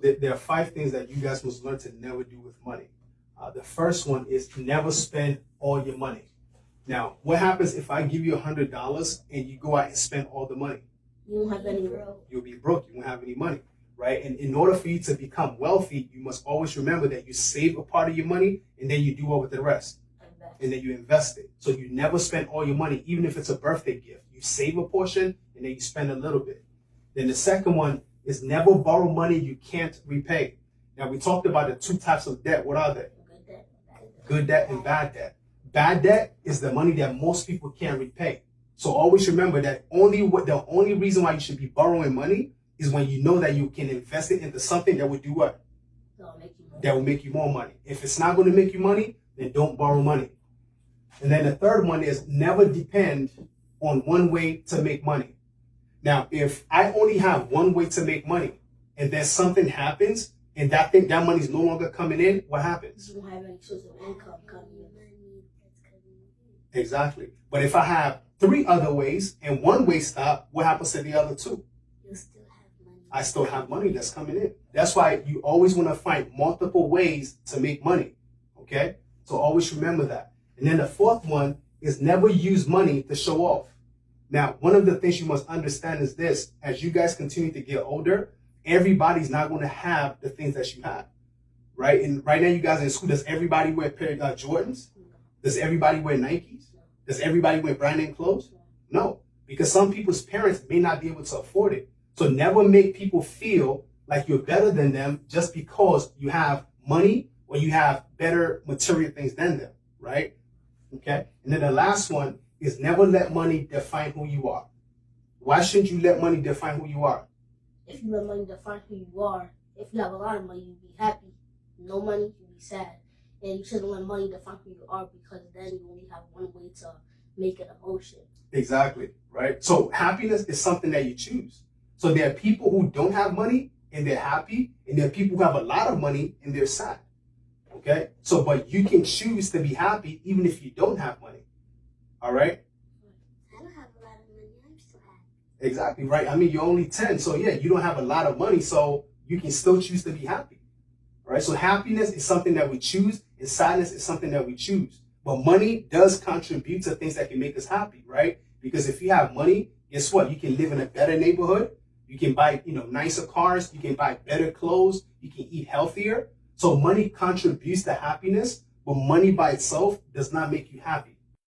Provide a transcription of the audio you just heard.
There are 5 things that you guys must learn to never do with money. The first one is never spend all your money. Now, what happens if I give you $100 and you go out and spend all the money? You won't have any money. You'll be broke. You won't have any money, right? And in order for you to become wealthy, you must always remember that you save a part of your money and then you do what with the rest? And then you invest it. So you never spend all your money, even if it's a birthday gift. You save a portion and then you spend a little bit. Then the second one is never borrow money you can't repay. Now, we talked about the 2 types of debt. What are they? Good debt and bad debt. Bad debt is the money that most people can't repay. So always remember that the only reason why you should be borrowing money is when you know that you can invest it into something that would do what? That will make you more money. If it's not going to make you money, then don't borrow money. And then the third one is never depend on one way to make money. Now, if I only have one way to make money and then something happens and that money is no longer coming in, what happens? You don't have any source of income coming in. Exactly. But if I have 3 other ways and one way stop, what happens to the other 2? You still have money. I still have money that's coming in. That's why you always want to find multiple ways to make money. Okay? So always remember that. And then the 4th one is never use money to show off. Now, one of the things you must understand is this: as you guys continue to get older, everybody's not going to have the things that you have, right? And right now, you guys in school, does everybody wear pair of Jordans? Does everybody wear Nikes? Does everybody wear brand name clothes? No, because some people's parents may not be able to afford it. So never make people feel like you're better than them just because you have money or you have better material things than them, right? Okay. And then the last one is never let money define who you are. Why shouldn't you let money define who you are? If you let money define who you are, if you have a lot of money, you'll be happy. No money, you'll be sad. And you shouldn't let money define who you are, because then you only have one way to make an emotion. Exactly, right? So happiness is something that you choose. So there are people who don't have money and they're happy, and there are people who have a lot of money and they're sad. Okay? So, but you can choose to be happy even if you don't have money. All right? I don't have a lot of money. I'm still happy. Exactly, right? I mean, you're only 10. So, yeah, you don't have a lot of money, so you can still choose to be happy. All right? So happiness is something that we choose, and sadness is something that we choose. But money does contribute to things that can make us happy, right? Because if you have money, guess what? You can live in a better neighborhood. You can buy, nicer cars. You can buy better clothes. You can eat healthier. So money contributes to happiness, but money by itself does not make you happy.